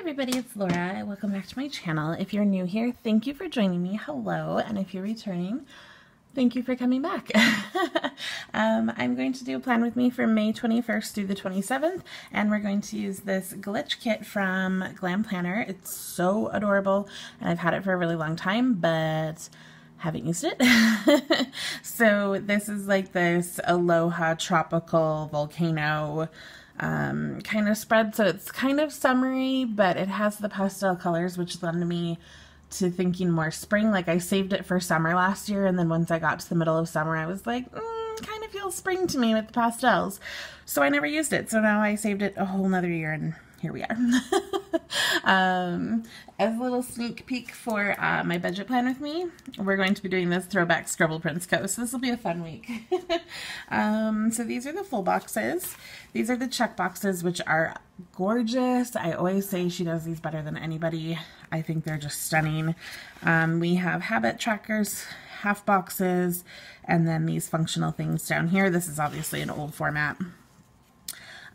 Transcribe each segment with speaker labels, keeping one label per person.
Speaker 1: everybody, it's Laura. Welcome back to my channel. If you're new here, thank you for joining me. Hello. And if you're returning, thank you for coming back. I'm going to do a plan with me for May 21st through the 27th, and we're going to use this glitch kit from Glam Planner. It's so adorable, and I've had it for a really long time, but haven't used it. So this is like this Aloha tropical volcano kind of spread, so it's kind of summery, but it has the pastel colors, which led me to thinking more spring. Like, I saved it for summer last year, and then once I got to the middle of summer, I was like, kind of feels spring to me with the pastels. So I never used it, so now I saved it a whole nother year, and here we are. As a little sneak peek for my budget plan with me, we're going to be doing this throwback Scribble Prince coat, so this will be a fun week. So these are the full boxes. These are the check boxes, which are gorgeous. I always say she does these better than anybody. I think they're just stunning. We have habit trackers, half boxes, and then these functional things down here. This is obviously an old format.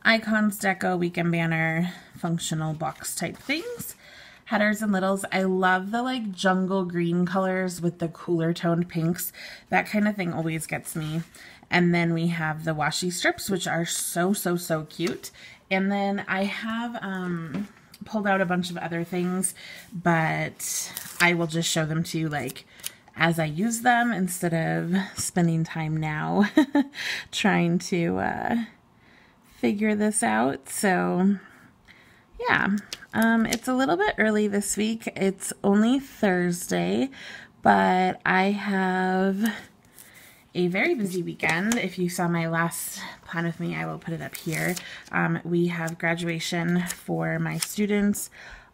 Speaker 1: Icons, deco, weekend banner, functional box type things. Headers and littles. I love the like jungle green colors with the cooler toned pinks. That kind of thing always gets me. And then we have the washi strips, which are so cute. And then I have pulled out a bunch of other things, but I will just show them to you like as I use them instead of spending time now trying to figure this out. So yeah, it's a little bit early this week. It's only Thursday, but I have a very busy weekend. If you saw my last plan with me, I will put it up here. We have graduation for my students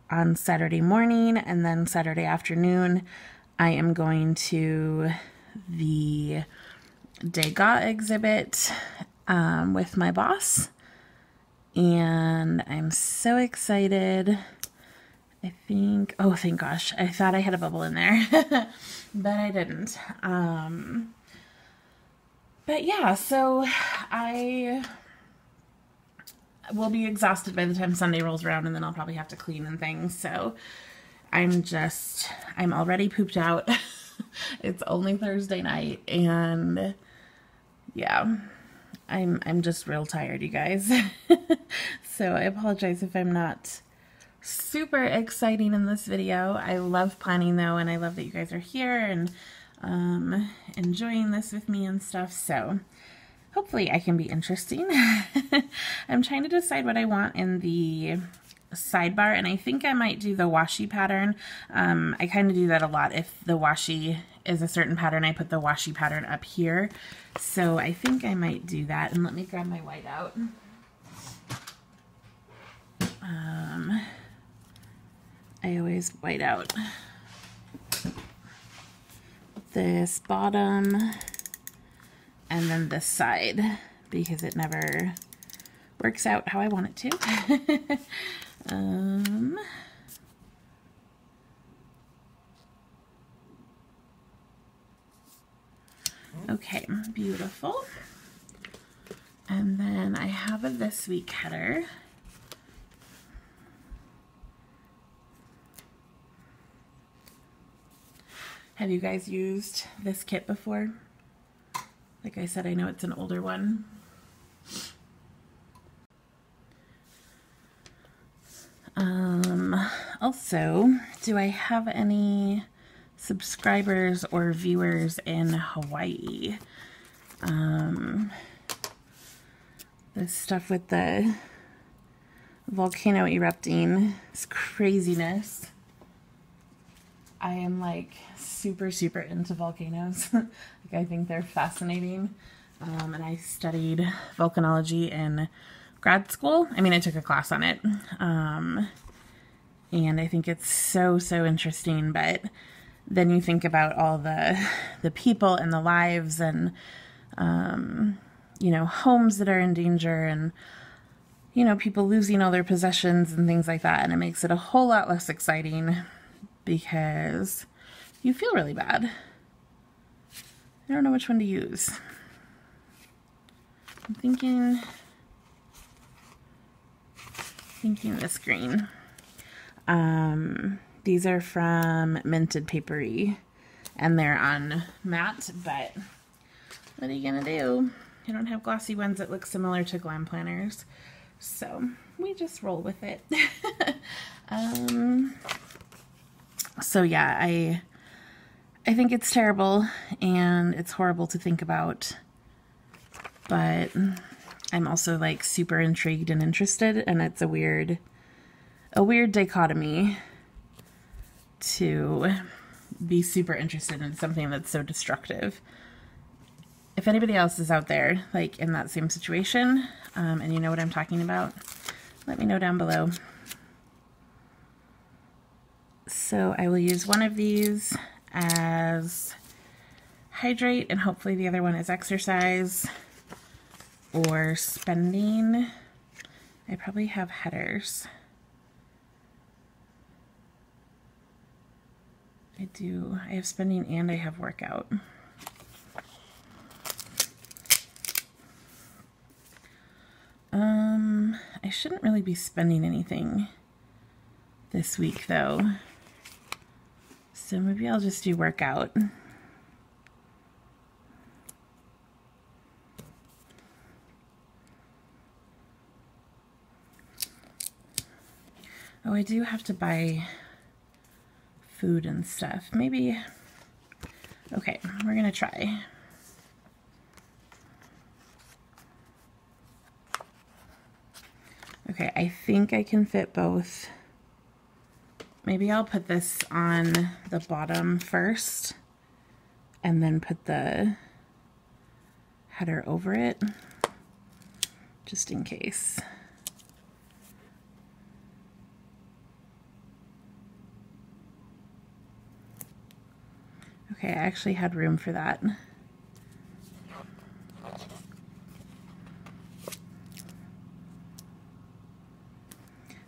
Speaker 1: on Saturday morning, and then Saturday afternoon I am going to the Degas exhibit with my boss. And I'm so excited. I think, oh, thank gosh, I thought I had a bubble in there, but I didn't. But yeah, so I will be exhausted by the time Sunday rolls around, and then I'll probably have to clean and things. So I'm already pooped out. It's only Thursday night, and yeah. I'm just real tired, you guys. So I apologize if I'm not super exciting in this video. I love planning though, and I love that you guys are here and enjoying this with me and stuff. So hopefully I can be interesting. I'm trying to decide what I want in the sidebar, and I think I might do the washi pattern. I kind of do that a lot. If the washi is a certain pattern, I put the washi pattern up here. So I think I might do that. And let me grab my white out. I always white out this bottom and then this side because it never works out how I want it to. Okay, beautiful. And then I have a this week header. Have you guys used this kit before? Like I said, I know it's an older one. Also, do I have any subscribers or viewers in Hawaii? This stuff with the volcano erupting, this craziness. I am like super into volcanoes. Like, I think they're fascinating. And I studied volcanology in grad school. I mean, I took a class on it. And I think it's so interesting, but then you think about all the people and the lives and, you know, homes that are in danger and, you know, people losing all their possessions and things like that. And it makes it a whole lot less exciting because you feel really bad. I don't know which one to use. I'm thinking this green. These are from Minted Papery, and they're on matte, but what are you gonna do? I don't have glossy ones that look similar to Glam planners, so we just roll with it. So yeah, I think it's terrible and it's horrible to think about, but I'm also like super intrigued and interested, and it's a weird dichotomy to be super interested in something that's so destructive. If anybody else is out there like in that same situation, and you know what I'm talking about, let me know down below. So I will use one of these as hydrate, and hopefully the other one is exercise or spending. I probably have headers. I do. I have spending and I have workout. I shouldn't really be spending anything this week though. So maybe I'll just do workout. Oh, I do have to buy food and stuff. Maybe, okay, we're gonna try. Okay, I think I can fit both. Maybe I'll put this on the bottom first and then put the header over it, just in case. Okay, I actually had room for that.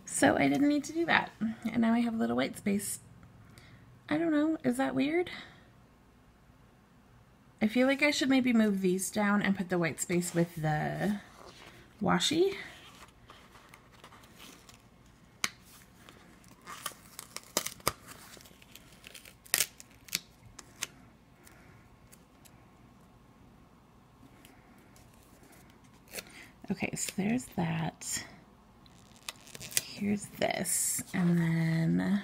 Speaker 1: So I didn't need to do that. And now I have a little white space. I don't know, is that weird? I feel like I should maybe move these down and put the white space with the washi. Okay, so there's that. Here's this, and then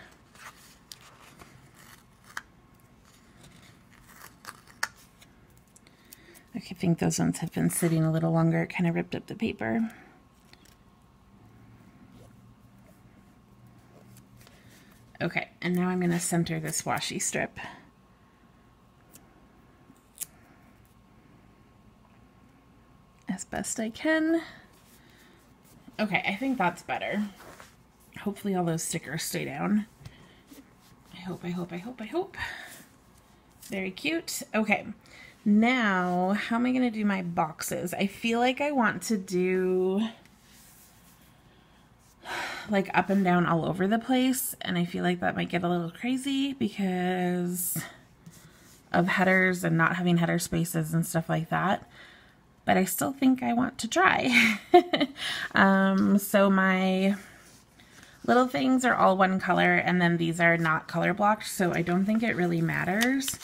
Speaker 1: okay, I think those ones have been sitting a little longer. It kind of ripped up the paper. Okay, and now I'm going to center this washi strip. As best I can. Okay, I think that's better. Hopefully all those stickers stay down. I hope, I hope, I hope, I hope. Very cute. Okay, now how am I gonna do my boxes? I feel like I want to do like up and down all over the place, and I feel like that might get a little crazy because of headers and not having header spaces and stuff like that. But I still think I want to try. So my little things are all one color, and then these are not color blocked, so I don't think it really matters.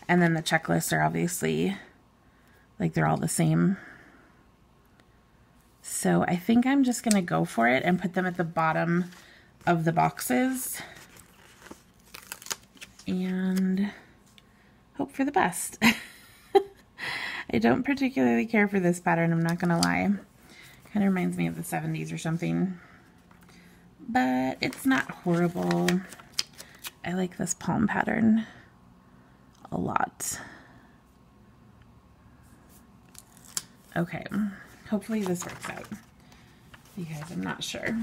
Speaker 1: And then the checklists are obviously, like, they're all the same. So I think I'm just gonna go for it and put them at the bottom of the boxes and hope for the best. I don't particularly care for this pattern, I'm not gonna lie. Kind of reminds me of the 70s or something. But it's not horrible. I like this palm pattern a lot. Okay, hopefully this works out because I'm not sure.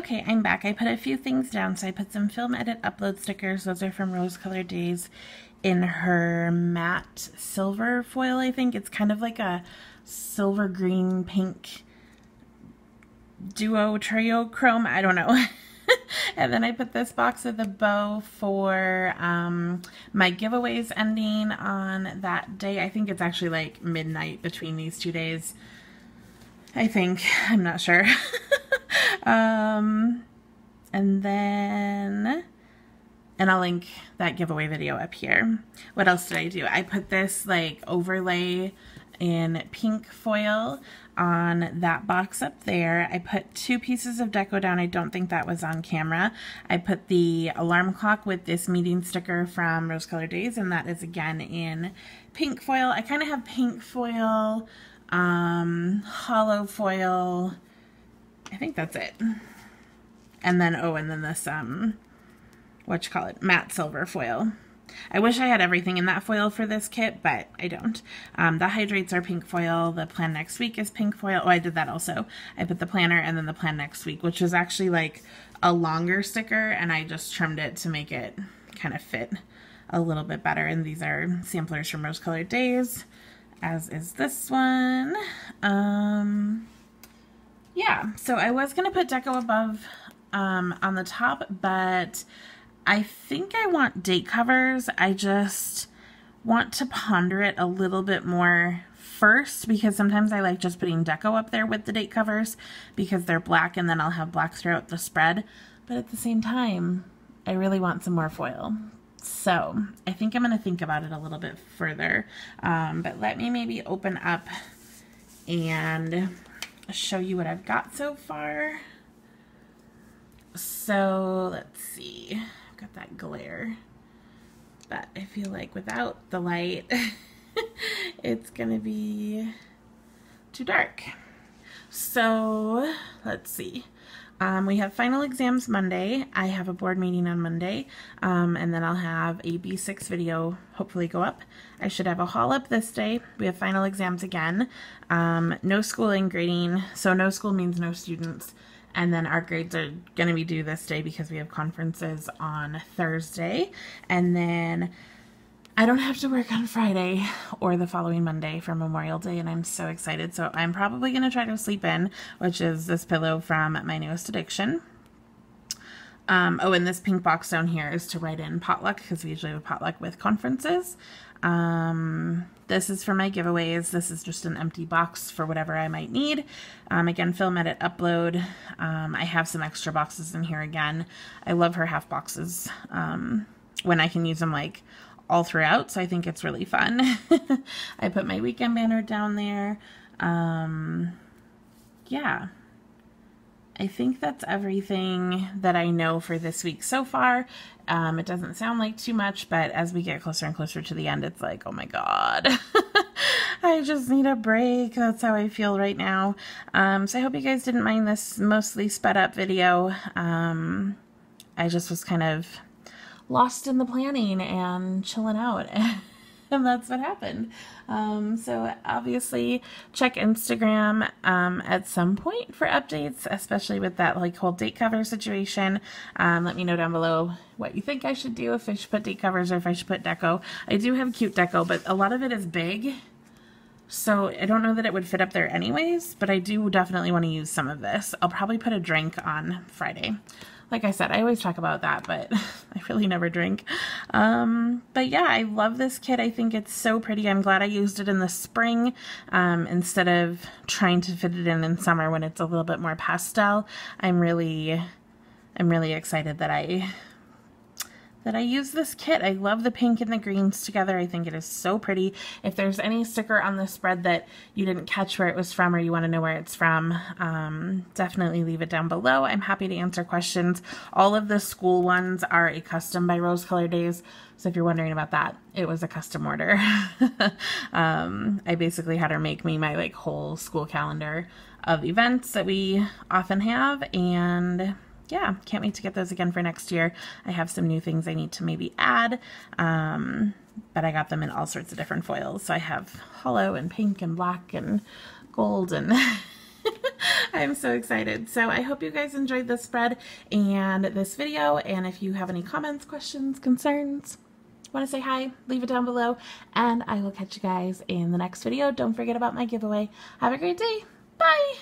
Speaker 1: Okay, I'm back. I put a few things down. So I put some Film Edit Upload stickers. Those are from Rose Colored Days in her matte silver foil, I think. It's kind of like a silver, green, pink duo, trio chrome. I don't know. And then I put this box of the bow for my giveaways ending on that day. I think it's actually like midnight between these 2 days. I think. I'm not sure. And I'll link that giveaway video up here. What else did I do? I put this like overlay in pink foil on that box up there. I put 2 pieces of deco down. I don't think that was on camera. I put the alarm clock with this meeting sticker from Rose Colored Days, and that is again in pink foil. I kind of have pink foil, hollow foil. I think that's it. And then, oh, and then this, matte silver foil. I wish I had everything in that foil for this kit, but I don't. The hydrates are pink foil. The plan next week is pink foil. Oh, I did that also. I put the planner and then the plan next week, which was actually like a longer sticker, and I just trimmed it to make it kind of fit a little bit better. And these are samplers from Rose Colored Days, as is this one. Yeah, so I was going to put deco above on the top, but I think I want date covers. I just want to ponder it a little bit more first, because sometimes I like just putting deco up there with the date covers because they're black, and then I'll have black throughout the spread. But at the same time, I really want some more foil. So I think I'm going to think about it a little bit further. But let me maybe open up and show you what I've got so far. So let's see. I've got that glare, but I feel like without the light it's gonna be too dark. So let's see. We have final exams Monday. I have a board meeting on Monday, and then I'll have a B6 video hopefully go up. I should have a haul up this day. We have final exams again. No schooling grading, so no school means no students. And then our grades are going to be due this day because we have conferences on Thursday. And then I don't have to work on Friday or the following Monday for Memorial Day, and I'm so excited. So I'm probably going to try to sleep in, which is this pillow from My Newest Addiction. Oh, and this pink box down here is to write in potluck, because we usually have a potluck with conferences. This is for my giveaways. This is just an empty box for whatever I might need. Again, Film Edit Upload. I have some extra boxes in here again. I love her half boxes when I can use them like all throughout, so I think it's really fun. I put my weekend banner down there. Yeah. I think that's everything that I know for this week so far. It doesn't sound like too much, but as we get closer and closer to the end, it's like, oh my God, I just need a break. That's how I feel right now. So I hope you guys didn't mind this mostly sped up video. I just was kind of lost in the planning and chilling out. And that's what happened. So obviously check Instagram at some point for updates, especially with that like whole date cover situation. Let me know down below what you think I should do, if I should put date covers or if I should put deco. I do have cute deco, but a lot of it is big, so I don't know that it would fit up there anyways, but I do definitely want to use some of this. I'll probably put a drink on Friday. Like I said, I always talk about that, but I really never drink. But yeah, I love this kit. I think it's so pretty. I'm glad I used it in the spring instead of trying to fit it in summer when it's a little bit more pastel. I'm really excited that I use this kit. I love the pink and the greens together. I think it is so pretty. If there's any sticker on the spread that you didn't catch where it was from, or you want to know where it's from, definitely leave it down below. I'm happy to answer questions. All of the school ones are a custom by Rose Colored Days. So if you're wondering about that, it was a custom order. I basically had her make me my like whole school calendar of events that we often have, and yeah, can't wait to get those again for next year. I have some new things I need to maybe add, but I got them in all sorts of different foils. So I have hollow and pink and black and gold and I'm so excited. So I hope you guys enjoyed this spread and this video. And if you have any comments, questions, concerns, want to say hi, leave it down below. And I will catch you guys in the next video. Don't forget about my giveaway. Have a great day. Bye.